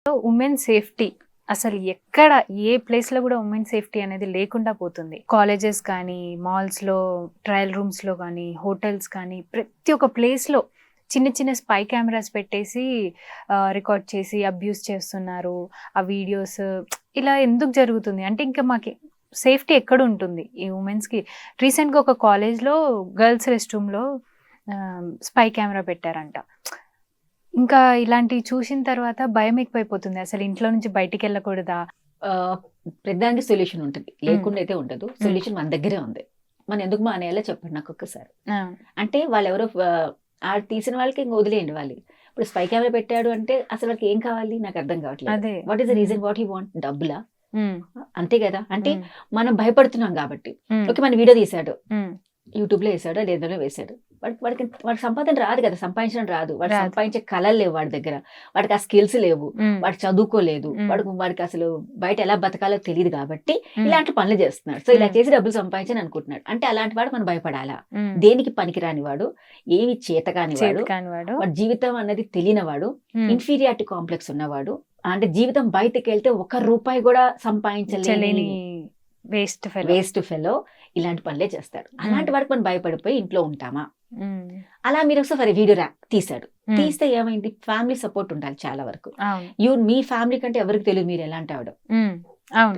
Women safety అసలు ఎక్కడ ఏ place లో కూడా ఉమెన్ సేఫ్టీ అనేది లేకుండా పోతుంది. కాలేజెస్ కానీ, మాల్స్ లో, ట్రయల్ రూమ్స్ లో కానీ, హోటల్స్ కానీ, ప్రతి ఒక్క ప్లేస్ లో చిన్న చిన్న స్పై కెమెరాస్ పెట్టేసి రికార్డ్ చేసి అబ్యూస్ చేస్తున్నారు. ఆ వీడియోస్ ఇలా ఎందుకు జరుగుతుంది అంటే ఇంకా మాకు సేఫ్టీ ఎక్కడ ఉంటుంది ఈ ఉమెన్స్ కి? రీసెంట్ గా ఒక కాలేజ్ లో గర్ల్స్ రెస్ట్ రూమ్ లో స్పై కెమెరా పెట్టారంట. ఇంకా ఇలాంటివి చూసిన తర్వాత భయం ఎక్కువైపోతుంది. అసలు ఇంట్లో నుంచి బయటికి వెళ్ళకూడదా? ప్రతిదానికి సొల్యూషన్ ఉంటుంది, లేకుండా అయితే ఉండదు. సొల్యూషన్ మన దగ్గరే ఉంది. మనం ఎందుకు మానేయాలో చెప్పండి నాకు ఒక్కసారి. అంటే వాళ్ళు ఎవరో తీసిన వాళ్ళకి ఇంకా వదిలేయండి. వాళ్ళు ఇప్పుడు స్పై కెమెరా పెట్టాడు అంటే అసలు వాళ్ళకి ఏం కావాలి నాకు అర్థం కావట్లేదు. What is the reason? What he want? డబ్బులా? అంతే కదా. అంటే మనం భయపడుతున్నాం కాబట్టి. ఓకే, మన వీడియో తీసాడు, యూట్యూబ్ లో వేసాడు, లేదో వేసాడు, వాడికి సంపాదన రాదు కదా, సంపాదించడం రాదు. వాడు సంపాదించే కళలు లేవు వాడి దగ్గర, వాడికి ఆ స్కిల్స్ లేవు, వాడు చదువుకోలేదు, వాడికి అసలు బయట ఎలా బతకాలో తెలియదు కాబట్టి ఇలాంటి పనులు చేస్తున్నాడు. సో ఇలా చేసి డబ్బులు సంపాదించని అనుకుంటున్నాడు. అంటే అలాంటి వాడు మనం భయపడాలా? దేనికి పనికిరాని వాడు, ఏమి చేతకాని వాడు, వాడి జీవితం అన్నది తెలియనివాడు, ఇన్ఫీరియారిటీ కాంప్లెక్స్ ఉన్నవాడు, అంటే జీవితం బయటకు వెళ్తే 1 రూపాయి కూడా సంపాదించలేని వేస్ట్ ఫెలో ఇలాంటి పనులే చేస్తాడు. అలాంటి వాడికి మనం భయపడిపోయి ఇంట్లో ఉంటామా? అలా మీరు ఒకసారి వీడియో తీసాడు, తీస్తే ఏమైంది? ఫ్యామిలీ సపోర్ట్ ఉండాలి చాలా వరకు. మీ ఫ్యామిలీ కంటే ఎవరికి తెలియదు మీరు ఎలాంటి ఆవిడ.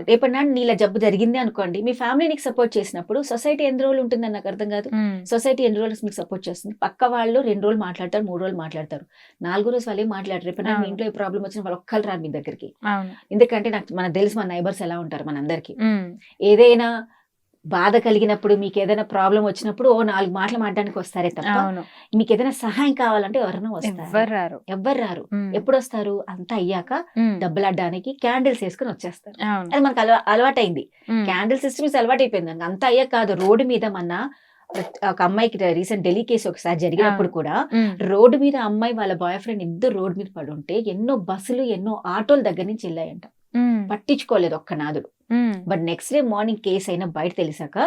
రేపటి నాడు నీళ్ళ జబ్బు జరిగింది అనుకోండి, మీ ఫ్యామిలీ నీకు సపోర్ట్ చేసినప్పుడు సొసైటీ ఎన్ని రోజులు ఉంటుందని నాకు అర్థం కాదు. సొసైటీ ఎన్ని రోజులు మీకు సపోర్ట్ చేస్తుంది? పక్క వాళ్ళు 2 రోజులు మాట్లాడతారు, 3 రోజులు మాట్లాడతారు, 4వ రోజు వాళ్ళు ఏం మాట్లాడరు. రేపు మీ ఇంట్లో ఏ ప్రాబ్లం వచ్చినా వాళ్ళు ఒక్కరు రారు మీ దగ్గరికి. ఎందుకంటే మనకు తెలుసు మన నైబర్స్ ఎలా ఉంటారు మనందరికి. ఏదైనా బాధ కలిగినప్పుడు, మీకు ఏదైనా ప్రాబ్లం వచ్చినప్పుడు 4 మాటలు మాట్లాడడానికి వస్తారే తప్ప మీకు ఏదైనా సహాయం కావాలంటే ఎవరైనా వస్తారు? ఎవ్వరు రారు. ఎప్పుడు వస్తారు? అంతా అయ్యాక డబ్బులాడడానికి క్యాండిల్స్ వేసుకుని వచ్చేస్తారు. అది మనకు అలవాటైంది. క్యాండిల్ సిస్టమ్స్ అలవాటు అయిపోయింది. అంతా అయ్యాక కాదు, రోడ్డు మీద ఒక అమ్మాయికి రీసెంట్ ఢిల్లీ కేసు ఒకసారి జరిగినప్పుడు కూడా రోడ్డు మీద అమ్మాయి వాళ్ళ బాయ్ ఫ్రెండ్ ఇద్దరు రోడ్డు మీద పడి ఉంటే ఎన్నో బస్సులు, ఎన్నో ఆటోల దగ్గర నుంచి వెళ్ళాయంట. పట్టించుకోలేదు ఒక్క నాదుడు. But next day morning case అయినా బయట తెలిసాక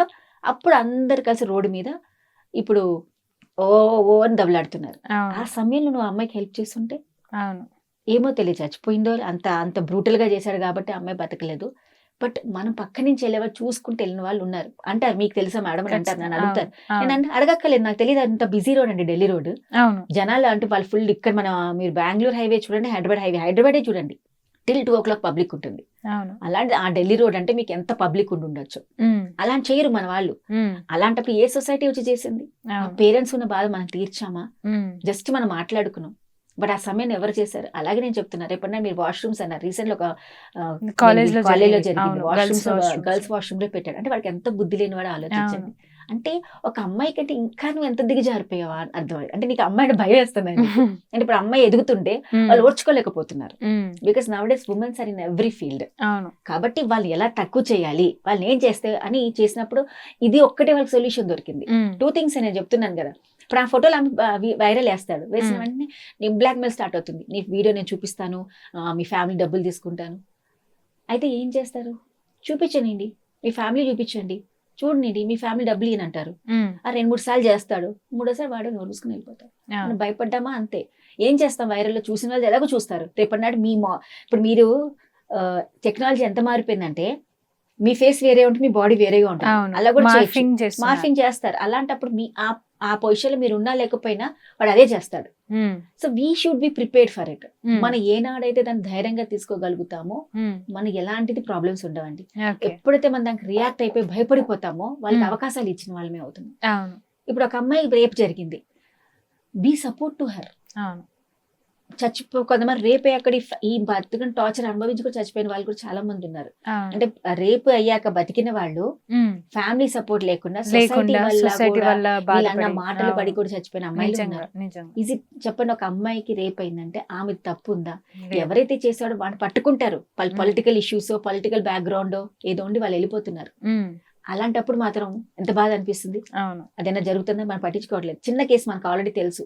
అప్పుడు అందరు కలిసి రోడ్డు మీద ఇప్పుడు ఓ అని దెబ్బలాడుతున్నారు. ఆ సమయంలో నువ్వు అమ్మాయికి హెల్ప్ చేస్తుంటే ఏమో తెలియదు, చచ్చిపోయిందో. అంత బ్రూటల్ గా చేశాడు కాబట్టి అమ్మాయి బతకలేదు. బట్ మనం పక్క నుంచి వెళ్ళేవాళ్ళు చూసుకుంటూ వెళ్ళిన వాళ్ళు ఉన్నారు. అంటారు, మీకు తెలుసా మేడం అని అంటారు, నన్ను అడుగుతారు. నేను అడగక్కర్లేదు, నాకు తెలియదు. అంత బిజీ రోడ్ అండి ఢిల్లీ రోడ్. జనాలు అంటే వాళ్ళు ఫుల్. ఇక్కడ మీరు బెంగళూరు హైవే చూడండి, హైదరాబాదే చూడండి, టిల్ 2 o'clock పబ్లిక్ ఉంటుంది. అలాంటి ఆ ఢిల్లీ రోడ్ అంటే మీకు ఎంత పబ్లిక్ ఉండొచ్చు. అలాంటి చేయరు మన వాళ్ళు. అలాంటప్పుడు ఏ సొసైటీ వచ్చి చేసింది? పేరెంట్స్ ఉన్న బాధ మనం తీర్చామా? జస్ట్ మనం మాట్లాడుకున్నాం. బట్ ఆ సమయం ఎవరు చేశారు? అలాగే నేను చెప్తున్నా, రేపన్నా మీరు వాష్రూమ్స్ అన్నారు. రీసెంట్ ఒక కాలేజ్ లో జరిగింది. వాష్రూమ్స్ గర్ల్స్ వాష్రూమ్ లో పెట్టాడు. అంటే వాడికి ఎంత బుద్ధి లేని వాడు ఆలోచించండి. అంటే ఒక అమ్మాయి కంటే ఇంకా నువ్వు ఎంత దిగజారిపోయావా అని అర్థం. అంటే నీకు అమ్మాయి భయం వేస్తుంది. అంటే ఇప్పుడు అమ్మాయి ఎదుగుతుంటే వాళ్ళు ఓర్చుకోలేకపోతున్నారు. Because nowadays womens are in every field. కాబట్టి వాళ్ళు ఎలా తక్కువ చేయాలి, వాళ్ళు ఏం చేస్తే అని చేసినప్పుడు ఇది ఒక్కటే వాళ్ళకి సొల్యూషన్ దొరికింది. 2 things నేను చెప్తున్నాను కదా. ఇప్పుడు ఆ ఫోటోలు వైరల్ వేస్తాడు, వేసిన వెంటనే నీ బ్లాక్ మెయిల్ స్టార్ట్ అవుతుంది. నీ వీడియో నేను చూపిస్తాను, మీ ఫ్యామిలీ డబ్బులు తీసుకుంటాను. అయితే ఏం చేస్తారు? చూపించండి, మీ ఫ్యామిలీ చూపించండి, చూడండి, మీ ఫ్యామిలీ డబ్బులు అని అంటారు. 2-3 సార్లు చేస్తాడు, 3వ సారి వాడు నోరు మూసుకుని వెళ్ళిపోతాడు. మనం భయపడ్డామా? అంతే. ఏం చేస్తాం? వైరల్లో చూసిన వాళ్ళు ఎలాగో చూస్తారు. రేపటి నాడు ఇప్పుడు మీరు టెక్నాలజీ ఎంత మారిపోయిందంటే మీ ఫేస్ వేరే ఉంటుంది, మీ బాడీ వేరేగా ఉంటుంది. అలా కూడా మార్ఫింగ్ చేస్తారు. అలాంటప్పుడు మీ ఆ పొజిషన్ లో మీరు ఉన్నా లేకపోయినా వాడు అదే చేస్తాడు. So we should be prepared for it. మనం ఏనాడైతే దాన్ని ధైర్యంగా తీసుకోగలుగుతామో మనకి ఎలాంటిది ప్రాబ్లమ్స్ ఉండవండి. ఎప్పుడైతే మనం దానికి రియాక్ట్ అయిపోయి భయపడిపోతామో వాళ్ళకి అవకాశాలు ఇచ్చిన వాళ్ళమే అవుతుంది. ఇప్పుడు ఒక అమ్మాయి రేప్ జరిగింది, బీ సపోర్ట్ టు హర్. కొంతమంది రేపే అక్కడ ఈ బతుకుని టార్చర్ అనుభవించి కూడా చచ్చిపోయిన వాళ్ళు కూడా చాలా మంది ఉన్నారు. అంటే రేపు అయ్యాక బతికిన వాళ్ళు ఫ్యామిలీ సపోర్ట్ లేకుండా సొసైటీ వల్ల మాటలు పడి కూడా చచ్చిపోయిన అమ్మాయిలు ఉన్నారు. ఇది చెప్పండి, ఒక అమ్మాయికి రేప్ అయిందంటే ఆమె తప్పు ఉందా? ఎవరైతే చేశాడో వాడిని పట్టుకుంటారు. పొలిటికల్ ఇష్యూస్, పొలిటికల్ బ్యాక్గ్రౌండ్ ఏదో ఉండి వాళ్ళు వెళ్ళిపోతున్నారు. అలాంటప్పుడు మాత్రం ఎంత బాధ అనిపిస్తుంది. అదైనా జరుగుతుందో మనం పట్టించుకోవట్లేదు. చిన్న కేసు మనకు ఆల్రెడీ తెలుసు,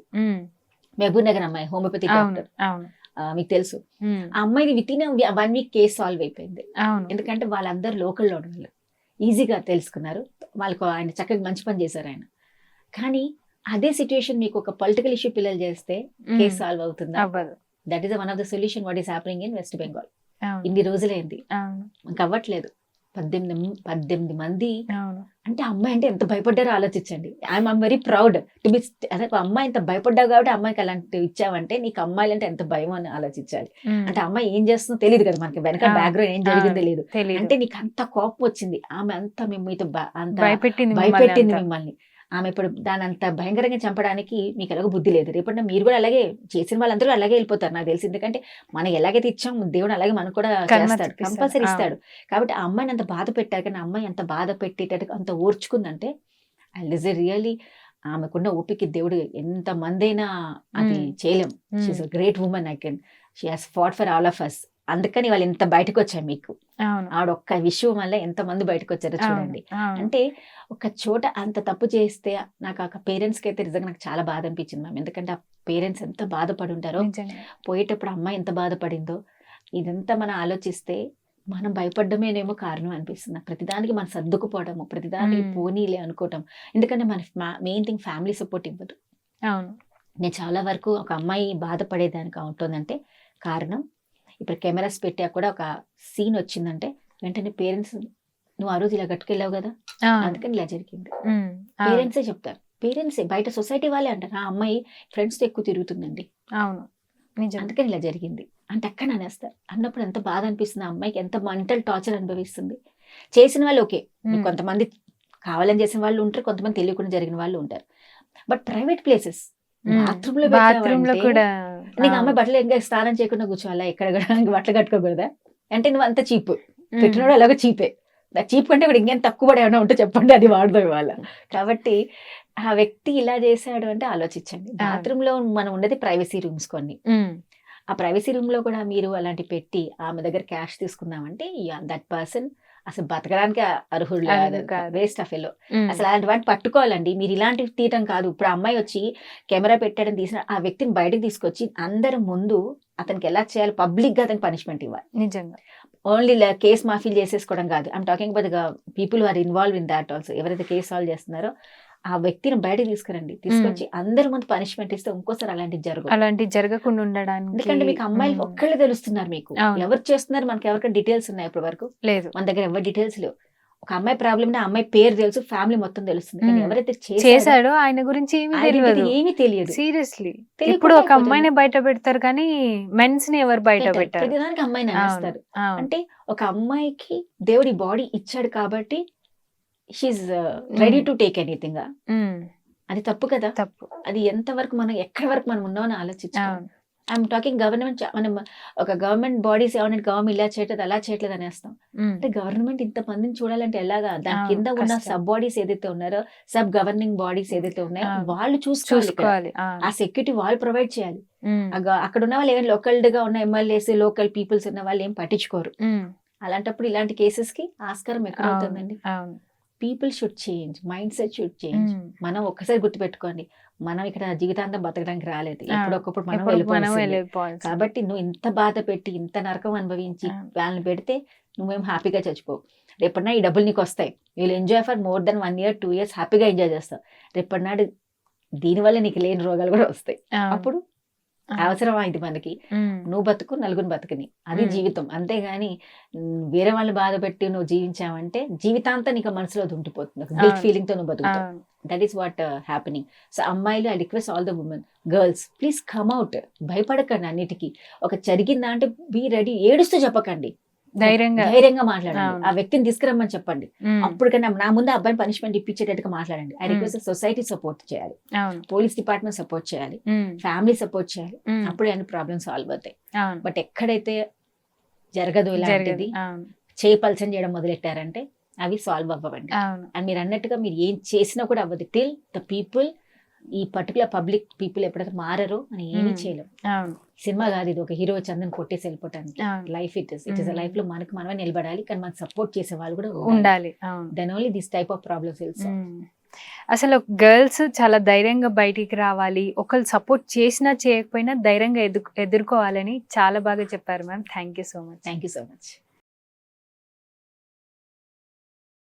మహబూబ్ నగర్ అమ్మాయి, హోమియోపతి డాక్టర్, మీకు తెలుసు. ఆ అమ్మాయిది with in 1 week case solve అయిపోయింది. ఎందుకంటే వాళ్ళందరూ లోకల్లో వాళ్ళు ఈజీగా తెలుసుకున్నారు. వాళ్ళకు ఆయన చక్కగా మంచి పని చేశారు ఆయన. కానీ అదే సిచ్యువేషన్ మీకు ఒక పొలిటికల్ ఇష్యూ పిల్లలు చేస్తే కేసు సాల్వ్ అవుతుందా? That is one of the solution what is happening in west Bengal. అవును ఇన్ని రోజులైంది అవును మనకు అవ్వట్లేదు. 18 మంది అవును అంటే అమ్మాయి అంటే ఎంత భయపడ్డారో ఆలోచించండి. I'm very proud to be, అదే ఒక అమ్మాయి ఇంత భయపడ్డావు కాబట్టి అమ్మాయికి అలాంటి ఇచ్చావంటే నీకు అమ్మాయిలు అంటే ఎంత భయం అని ఆలోచించాలి. అంటే అమ్మాయి ఏం చేస్తుందో తెలియదు కదా మనకి, వెనక ఆ, బ్యాక్గ్రౌండ్ ఏం జరిగిందో లేదు. తెలీదు అంటే నీకు అంత కోపం వచ్చింది, ఆమె అంతా మీతో అంత భయపెట్టింది భయపెట్టింది మిమ్మల్ని మిమ్మల్ని. ఆమె ఇప్పుడు దాని అంత భయంకరంగా చంపడానికి మీకు ఎలాగో బుద్ధి లేదు. రేపటి మీరు కూడా అలాగే చేసిన వాళ్ళందరూ అలాగే వెళ్ళిపోతారు నాకు తెలిసి. ఎందుకంటే మనం ఎలాగైతే ఇచ్చాం దేవుడు అలాగే మనకు కూడా కర్మ చేస్తాడు, చూపిస్తాడు. కంపల్సరీ ఆ. ఇస్తాడు. కాబట్టి ఆ అమ్మాయిని అంత బాధ పెట్టారు, కానీ ఆ అమ్మాయి అంత బాధ పెట్టేటట్టు అంత ఓర్చుకుందంటే అండ్ ఇస్ రియల్లీ ఆమెకున్న ఓపిక దేవుడు ఎంత మంది అయినా అది చేయలేం. She's a great woman. I can she has fought for all of us. అందుకని వాళ్ళు ఎంత బయటకు వచ్చారు మీకు. అవును ఆవిడ ఒక్క విషయం వల్ల ఎంత మంది బయటకు వచ్చారో చూడండి. అవును అంటే ఒక చోట అంత తప్పు చేస్తే నాకు ఆ పేరెంట్స్కి అయితే నిజంగా నాకు చాలా బాధ అనిపించింది మ్యామ్. ఎందుకంటే ఆ పేరెంట్స్ ఎంత బాధపడి ఉంటారో, నిజంగా పోయేటప్పుడు అమ్మాయి ఎంత బాధపడిందో ఇదంతా మనం ఆలోచిస్తే మనం భయపడ్డమేనేమో కారణం అనిపిస్తుంది నాకు. ప్రతిదానికి మనం సర్దుకుపోవడము, ప్రతిదానికి పోనీలే అనుకోవటం. ఎందుకంటే మన మెయిన్ థింగ్ ఫ్యామిలీ సపోర్ట్ ఇవ్వదు. అవును నేను చాలా వరకు ఒక అమ్మాయి బాధపడేదానికి ఉంటుందంటే కారణం, ఇప్పుడు కెమెరాస్ పెట్టా కూడా ఒక సీన్ వచ్చిందంటే వెంటనే పేరెంట్స్ నువ్వు ఆ రోజు ఇలా గట్టుకెళ్ళావు కదా అందుకని ఇలా జరిగింది. పేరెంట్సే చెప్తారు, పేరెంట్సే బయట సొసైటీ వాళ్ళే అంటారు ఆ అమ్మాయి ఫ్రెండ్స్తో ఎక్కువ తిరుగుతుందండి, అవును నిజం అందుకని ఇలా జరిగింది అంటే అక్కడ అనేస్తారు. అన్నప్పుడు ఎంత బాధ అనిపిస్తుంది, ఆ అమ్మాయికి ఎంత మెంటల్ టార్చర్ అనుభవిస్తుంది. చేసిన వాళ్ళు ఓకే, కొంతమంది కావాలని చేసిన వాళ్ళు ఉంటారు, కొంతమంది తెలియకుండా జరిగిన వాళ్ళు ఉంటారు. బట్ ప్రైవేట్ ప్లేసెస్ బాత్రూమ్ లో కూడా నీకు అమ్మాయి బట్టలు ఇంకా స్నానం చేయకుండా కూర్చోవాలా, ఎక్కడ కూడా బట్టలు కట్టుకోకూడదా అంటే నువ్వు అంత చీప్. పెట్టినోడు అలాగో చీపే, చీప్ కంటే కూడా ఇంకేం తక్కువ కూడా ఏమైనా ఉంటే చెప్పండి, అది వాడదాం ఇవాళ. కాబట్టి ఆ వ్యక్తి ఇలా చేశాడు అంటే ఆలోచించండి. బాత్రూమ్ లో మనం ఉండేది ప్రైవసీ రూమ్స్ కొన్ని, ఆ ప్రైవసీ రూమ్ లో కూడా మీరు అలాంటి పెట్టి ఆమె దగ్గర క్యాష్ తీసుకుందామంటే దట్ పర్సన్ అసలు బతకడానికి అర్హుడు, వేస్ట్ ఆఫ్ ఎలో. అసలు అలాంటి వాటిని పట్టుకోవాలండి. మీరు ఇలాంటివి తీయటం కాదు. ఇప్పుడు అమ్మాయి వచ్చి కెమెరా పెట్టడం తీసిన ఆ వ్యక్తిని బయటకు తీసుకొచ్చి అందరి ముందు అతనికి ఎలా చేయాలి, పబ్లిక్ గా అతనికి పనిష్మెంట్ ఇవ్వాలి. నిజంగా ఓన్లీ కేస్ మాఫీల్ చేసేసుకోవడం కాదు. I'm talking about people are involve in that also. ఎవరైతే కేసు సాల్వ్ చేస్తున్నారో ఆ వ్యక్తిని బయటకు తీసుకురండి, తీసుకొచ్చి అందరి ముందు పనిష్మెంట్ ఇస్తే ఇంకోసారి అలాంటివి జరగకుండా ఉండడానికి. ఎందుకంటే మీకు అమ్మాయిలు ఒక్కళ్ళే తెలుస్తున్నారు, మీకు ఎవరు చేస్తున్నారు మనకి ఎవరికైనా డీటెయిల్స్ ఉన్నాయి ఇప్పటి వరకు లేదు, మన దగ్గర ఎవరి డీటెయిల్స్ లేవు. ఒక అమ్మాయి ప్రాబ్లమ్ ఆ అమ్మాయి పేరు తెలుసు, ఫ్యామిలీ మొత్తం తెలుస్తుంది, కానీ ఎవరైతే చేశాడో ఆయన గురించి ఏమీ తెలియదు. సీరియస్లీ ఇప్పుడు ఒక అమ్మాయిని బయట పెడతారు కానీ మెన్స్ ని ఎవరు బయట పెట్టారు, ప్రతిదానికి అమ్మాయిని అనేస్తారు. అంటే ఒక అమ్మాయికి దేవుడి బాడీ ఇచ్చాడు కాబట్టి she's ready to take anything. అది తప్పు కదా, తప్పు. అది ఎంతవరకు మనం ఎక్కడి వరకు మనం ఉన్నామని ఆలోచించాలి. ఐఎమ్ టాకింగ్ గవర్నమెంట్, మనం ఒక గవర్నమెంట్ బాడీస్ ఏమన్నా గవర్నమెంట్ ఇలా చేయట్లేదు అలా చేయట్లేదు అనేస్తాం. అంటే గవర్నమెంట్ ఇంత మందిని చూడాలంటే ఎలాగా, దాని కింద ఉన్న సబ్ బాడీస్ ఏదైతే ఉన్నారో, సబ్ గవర్నింగ్ బాడీస్ ఏదైతే ఉన్నాయో వాళ్ళు చూసుకోవాలి, ఆ సెక్యూరిటీ వాళ్ళు ప్రొవైడ్ చేయాలి. అక్కడ ఉన్న వాళ్ళు ఏమైనా లోకల్ గా ఉన్న ఎమ్మెల్యేస్, లోకల్ పీపుల్స్ ఉన్న వాళ్ళు ఏం పట్టించుకోరు. అలాంటప్పుడు ఇలాంటి కేసెస్ కి ఆస్కారం ఎక్కడ అవుతుందండి. People should change, mind set should change. మనం ఒక్కసారి గుర్తుపెట్టుకోండి, మనం ఇక్కడ జీవితాంతం బతకడానికి రాలేదు, ఎప్పుడొకప్పుడు మనం వెళ్ళిపోవాలి. కాబట్టి నువ్వు ఇంత బాధ పెట్టి ఇంత నరకం అనుభవించి వాళ్ళని పెడితే నువ్వేం హ్యాపీగా చచ్చిపోవు. రేపటినా ఈ డబ్బులు నీకు వస్తాయి, వీళ్ళు enjoy for more than 1 year 2 years హ్యాపీగా ఎంజాయ్ చేస్తావు. రేపటినాడు దీనివల్ల నీకు లేని రోగాలు కూడా వస్తాయి. అప్పుడు అవసరమా ఇది మనకి? నువ్వు బతుకు, నలుగురు బతుకుని, అది జీవితం. అంతేగాని వేరే వాళ్ళు బాధ పెట్టి నువ్వు జీవించావంటే జీవితాంతం నీకు మనసులో ఉండిపోతుంది, గిల్ట్ ఫీలింగ్ తో నువ్వు బతుకుతావు. That is what happening. So అమ్మాయిలు, I request all the women, girls, please come out. భయపడకండి అన్నిటికీ. ఒక జరిగిందా అంటే బీ రెడీ, ఏడుస్తూ చెప్పకండి, ధైర్యంగా మాట్లాడండి. ఆ వ్యక్తిని తీసుకురమ్మని చెప్పండి. అప్పటికన్నా నా ముందు అబ్బాయిని పనిష్మెంట్ ఇప్పించేటట్టుగా మాట్లాడండి. ఐ రిక్వెస్ట్ సొసైటీ సపోర్ట్ చేయాలి, పోలీస్ డిపార్ట్మెంట్ సపోర్ట్ చేయాలి, ఫ్యామిలీ సపోర్ట్ చేయాలి. అప్పుడే అన్ని ప్రాబ్లమ్స్ సాల్వ్ అవుతాయి. బట్ ఎక్కడైతే జరగదు ఇలాంటిది, చేయపల్సని చేయడం మొదలెట్టారంటే అవి సాల్వ్ అవ్వండి. అండ్ మీరు అన్నట్టుగా మీరు ఏం చేసినా కూడా అవ్వదు టిల్ ద పీపుల్, ఈ పర్టికులర్ పబ్లిక్ పీపుల్ ఎప్పుడైతే మారరో అని ఏమీ చేయలేం. సినిమా కాదు ఇది, ఒక హీరో చందని కొట్టేసి వెళ్ళిపోవటానికి. లైఫ్ ఇట్ ఇస్ లైఫ్ లో మనకు మనమే నిలబడాలి, కానీ మనకు సపోర్ట్ చేసే వాళ్ళు కూడా ఉండాలి. Then only this type of problems will solve. అసలు గర్ల్స్ చాలా ధైర్యంగా బయటికి రావాలి, ఒకళ్ళు సపోర్ట్ చేసినా చేయకపోయినా ధైర్యంగా ఎదుర్కోవాలని చాలా బాగా చెప్పారు ma'am. Thank you so much. Thank you so much.